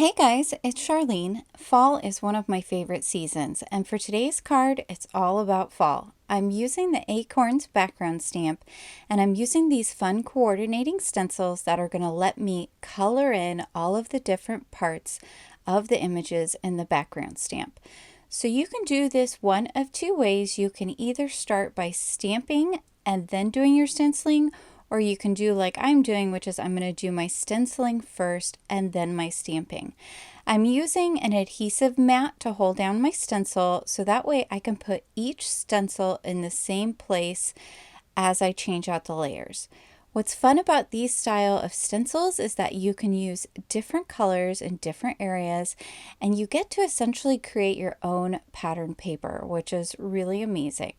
Hey guys, it's Charlene. Fall is one of my favorite seasons, and for today's card, it's all about fall. I'm using the Acorns background stamp, and I'm using these fun coordinating stencils that are going to let me color in all of the different parts of the images in the background stamp. So you can do this one of two ways. You can either start by stamping and then doing your stenciling, or you can do like I'm doing, which is I'm going to do my stenciling first and then my stamping. I'm using an adhesive mat to hold down my stencil, so that way I can put each stencil in the same place as I change out the layers. What's fun about these style of stencils is that you can use different colors in different areas, and you get to essentially create your own pattern paper, which is really amazing.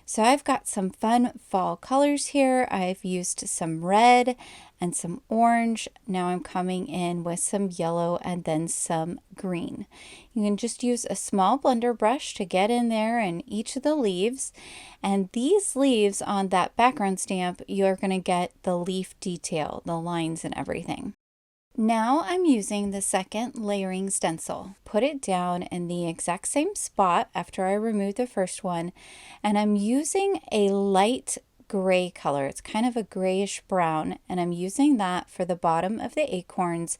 So I've got some fun fall colors here. I've used some red and some orange. Now I'm coming in with some yellow and then some green. You can just use a small blender brush to get in there in each of the leaves. And these leaves on that background stamp, you're going to get the leaf detail, the lines and everything. Now I'm using the second layering stencil. Put it down in the exact same spot after I removed the first one, and I'm using a light gray color. It's kind of a grayish brown, and I'm using that for the bottom of the acorns,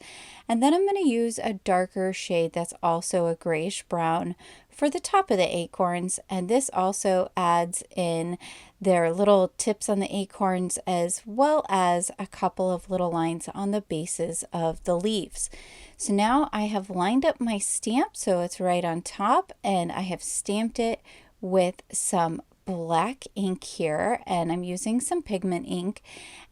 and then I'm going to use a darker shade that's also a grayish brown for the top of the acorns, and this also adds in their little tips on the acorns as well as a couple of little lines on the bases of the leaves. So now I have lined up my stamp so it's right on top, and I have stamped it with some black ink here, and I'm using some pigment ink,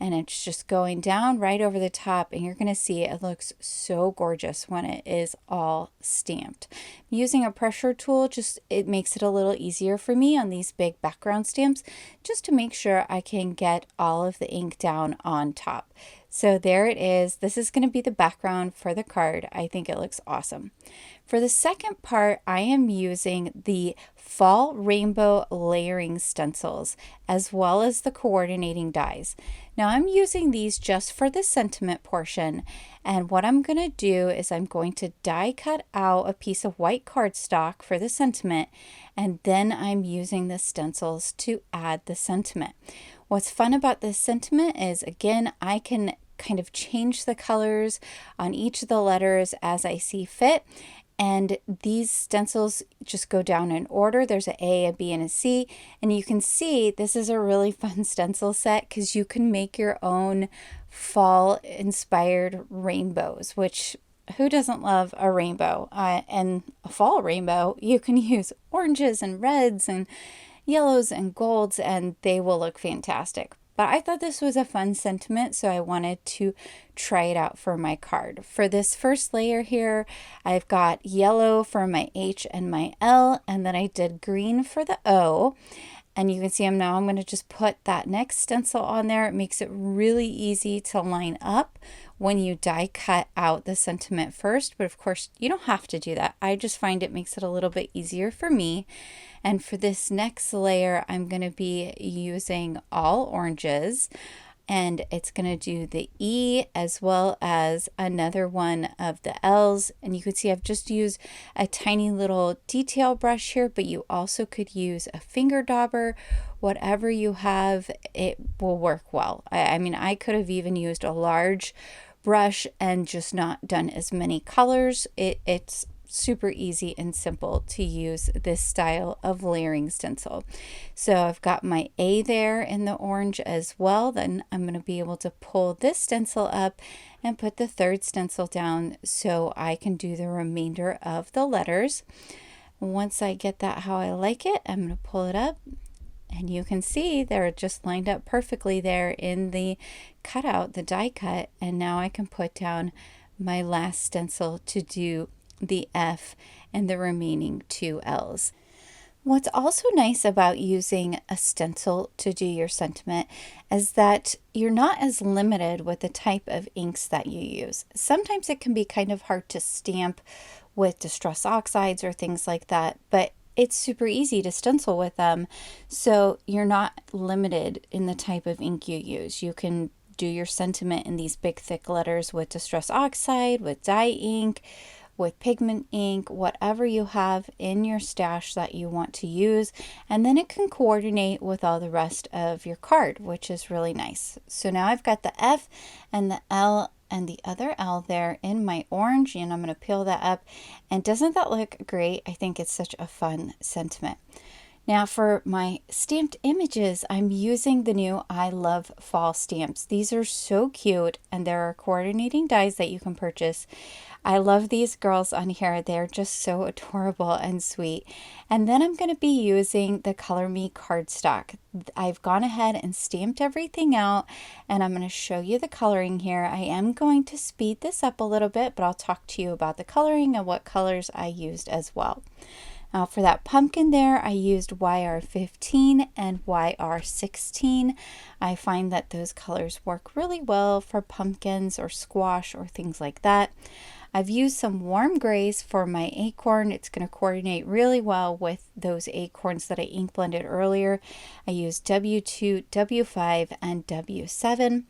and it's just going down right over the top, and you're going to see it looks so gorgeous when it is all stamped. I'm using a pressure tool, just it makes it a little easier for me on these big background stamps, just to make sure I can get all of the ink down on top. So there it is. This is going to be the background for the card. I think it looks awesome. For the second part, I am using the Fall Rainbow Layering Stencils as well as the coordinating dies. Now I'm using these just for the sentiment portion, and what I'm going to do is I'm going to die cut out a piece of white cardstock for the sentiment, and then I'm using the stencils to add the sentiment. What's fun about this sentiment is, again, I can kind of change the colors on each of the letters as I see fit. And these stencils just go down in order. There's an A, a B, and a C. And you can see this is a really fun stencil set because you can make your own fall-inspired rainbows, which who doesn't love a rainbow? And a fall rainbow, you can use oranges and reds and yellows and golds, and they will look fantastic. But I thought this was a fun sentiment, so I wanted to try it out for my card. For this first layer here, I've got yellow for my H and my L, and then I did green for the O. And you can see I'm going to just put that next stencil on there. It makes it really easy to line up when you die cut out the sentiment first. But of course, you don't have to do that. I just find it makes it a little bit easier for me. And for this next layer, I'm going to be using all oranges. And it's going to do the E as well as another one of the L's. And you can see I've just used a tiny little detail brush here, but you also could use a finger dauber. Whatever you have, it will work well. I mean, I could have even used a large brush and just not done as many colors. It's super easy and simple to use this style of layering stencil. So I've got my A there in the orange as well. Then I'm going to be able to pull this stencil up and put the third stencil down so I can do the remainder of the letters. Once I get that how I like it, I'm going to pull it up, and you can see they're just lined up perfectly there in the cutout, the die cut, and now I can put down my last stencil to do the F and the remaining two L's. What's also nice about using a stencil to do your sentiment is that you're not as limited with the type of inks that you use. Sometimes it can be kind of hard to stamp with distress oxides or things like that, but it's super easy to stencil with them, so you're not limited in the type of ink you use. You can do your sentiment in these big thick letters with Distress Oxide, with dye ink, with pigment ink, whatever you have in your stash that you want to use, and then it can coordinate with all the rest of your card, which is really nice. So now I've got the F and the L and the other L there in my orange, and I'm going to peel that up. And doesn't that look great? I think it's such a fun sentiment. Now for my stamped images, I'm using the new I Love Fall stamps. These are so cute, and there are coordinating dies that you can purchase. I love these girls on here. They're just so adorable and sweet. And then I'm going to be using the Color Me cardstock. I've gone ahead and stamped everything out, and I'm going to show you the coloring here. I am going to speed this up a little bit, but I'll talk to you about the coloring and what colors I used as well. Now for that pumpkin there, I used YR15 and YR16. I find that those colors work really well for pumpkins or squash or things like that. I've used some warm grays for my acorn. It's going to coordinate really well with those acorns that I ink blended earlier. I used W2, W5, and W7.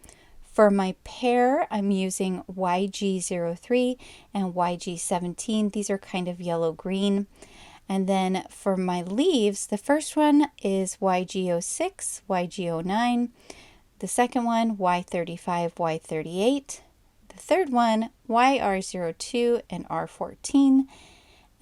For my pear, I'm using YG03 and YG17. These are kind of yellow-green. And then for my leaves, the first one is YG06, YG09. The second one, Y35, Y38. The third one, YR02 and R14.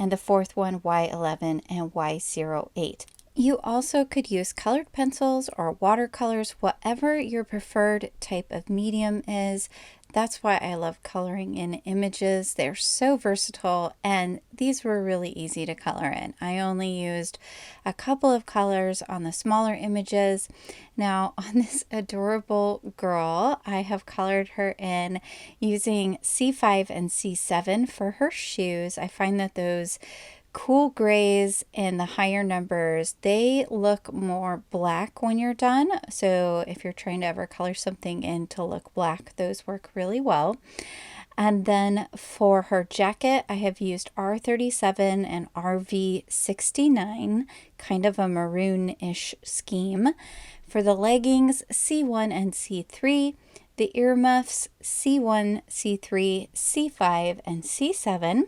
And the fourth one, Y11 and Y08. You also could use colored pencils or watercolors, whatever your preferred type of medium is. That's why I love coloring in images. They're so versatile, and these were really easy to color in. I only used a couple of colors on the smaller images. Now on this adorable girl, I have colored her in using C5 and C7 for her shoes. I find that those cool grays and the higher numbers, they look more black when you're done. So if you're trying to ever color something in to look black, those work really well. And then for her jacket, I have used R37 and RV69, kind of a maroon-ish scheme. For the leggings, C1 and C3. The earmuffs, C1, C3, C5, and C7.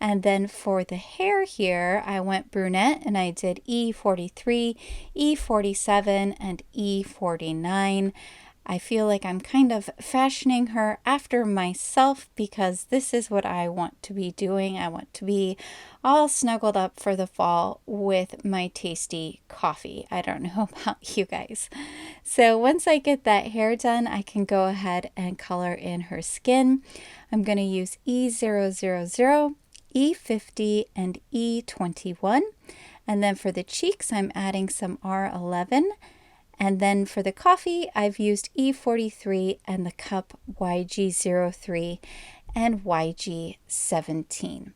And then for the hair here, I went brunette and I did E43, E47, and E49. I feel like I'm kind of fashioning her after myself because this is what I want to be doing. I want to be all snuggled up for the fall with my tasty coffee. I don't know about you guys. So once I get that hair done, I can go ahead and color in her skin. I'm going to use E000, E50, and E21. And then for the cheeks, I'm adding some R11. And then for the coffee, I've used E43 and the cup YG03 and YG17.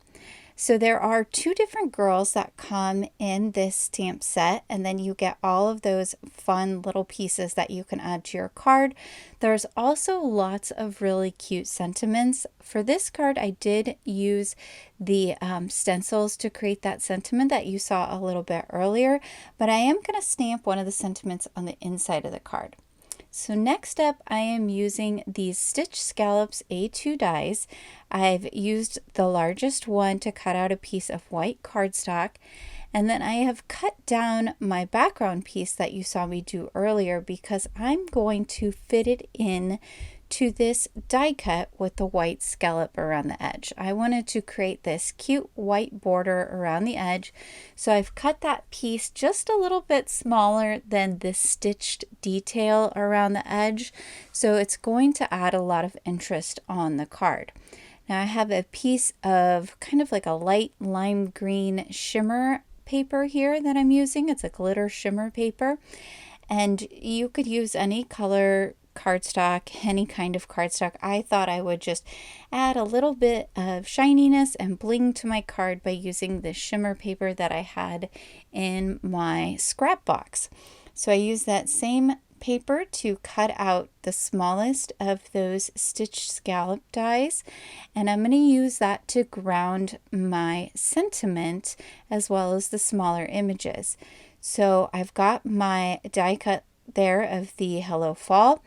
So there are two different girls that come in this stamp set, and then you get all of those fun little pieces that you can add to your card. There's also lots of really cute sentiments. For this card, I did use the stencils to create that sentiment that you saw a little bit earlier, but I am going to stamp one of the sentiments on the inside of the card. So next up, I am using these Stitch Scallops A2 dies. I've used the largest one to cut out a piece of white cardstock, and then I have cut down my background piece that you saw me do earlier because I'm going to fit it in to this die cut with the white scallop around the edge. I wanted to create this cute white border around the edge, so I've cut that piece just a little bit smaller than the stitched detail around the edge, so it's going to add a lot of interest on the card. Now I have a piece of kind of like a light lime green shimmer paper here that I'm using. It's a glitter shimmer paper, and you could use any color cardstock, any kind of cardstock. I thought I would just add a little bit of shininess and bling to my card by using the shimmer paper that I had in my scrap box. So I used that same paper to cut out the smallest of those stitched scallop dies, and I'm going to use that to ground my sentiment as well as the smaller images. So I've got my die cut there of the Hello Fall,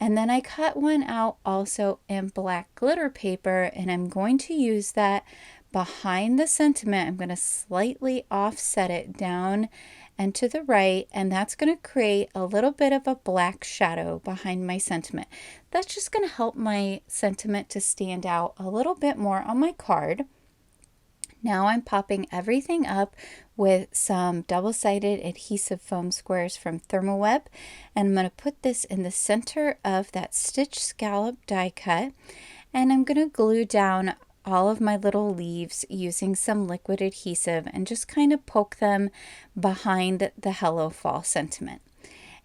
And then I cut one out also in black glitter paper, and I'm going to use that behind the sentiment. I'm going to slightly offset it down and to the right, and that's going to create a little bit of a black shadow behind my sentiment. That's just going to help my sentiment to stand out a little bit more on my card. Now I'm popping everything up with some double-sided adhesive foam squares from ThermOWeb, and I'm going to put this in the center of that stitch scallop die cut, and I'm going to glue down all of my little leaves using some liquid adhesive and just kind of poke them behind the Hello Fall sentiment.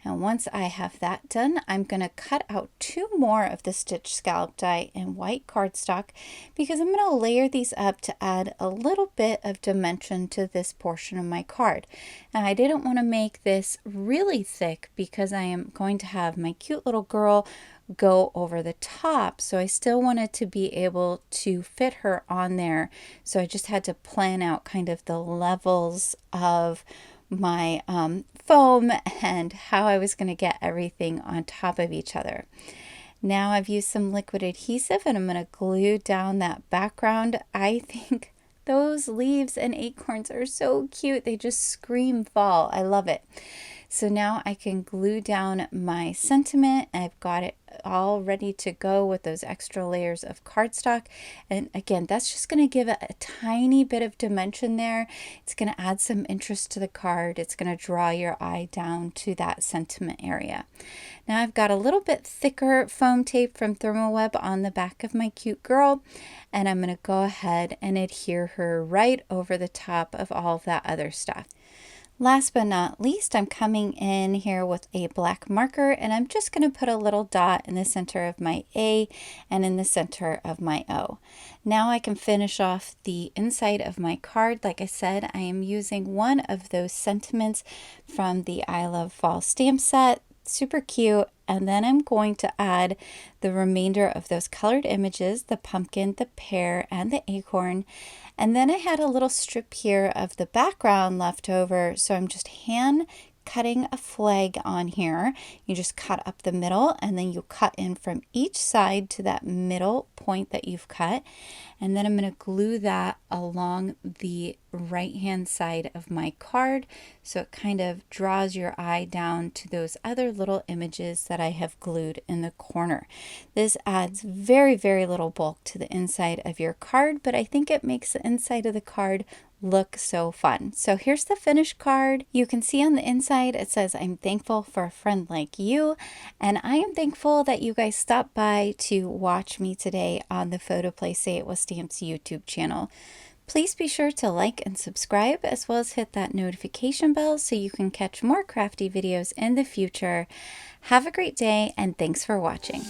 And once I have that done, I'm going to cut out 2 more of the stitch scallop die in white cardstock because I'm going to layer these up to add a little bit of dimension to this portion of my card. Now I didn't want to make this really thick because I am going to have my cute little girl go over the top, so I still wanted to be able to fit her on there, so I just had to plan out kind of the levels of my foam and how I was going to get everything on top of each other. Now I've used some liquid adhesive and I'm going to glue down that background. I think those leaves and acorns are so cute. They just scream fall. I love it. So now I can glue down my sentiment. I've got it all ready to go with those extra layers of cardstock. And again, that's just going to give it a tiny bit of dimension there. It's going to add some interest to the card. It's going to draw your eye down to that sentiment area. Now I've got a little bit thicker foam tape from ThermOWeb on the back of my cute girl, and I'm going to go ahead and adhere her right over the top of all of that other stuff. Last but not least, I'm coming in here with a black marker, and I'm just going to put a little dot in the center of my A and in the center of my O. Now I can finish off the inside of my card. Like I said, I am using one of those sentiments from the I Love Fall stamp set. Super cute. And then I'm going to add the remainder of those colored images, the pumpkin, the pear, and the acorn. And then I had a little strip here of the background left over, so I'm just hand cutting a flag on here. You just cut up the middle, and then you cut in from each side to that middle point that you've cut. And then I'm going to glue that along the right hand side of my card, so it kind of draws your eye down to those other little images that I have glued in the corner. This adds very, very little bulk to the inside of your card, but I think it makes the inside of the card look so fun. So here's the finished card. You can see on the inside it says, "I'm thankful for a friend like you," and I am thankful that you guys stopped by to watch me today on the PHOTOPLAY Say It With Stamps YouTube channel. Please be sure to like and subscribe, as well as hit that notification bell so you can catch more crafty videos in the future. Have a great day, and thanks for watching.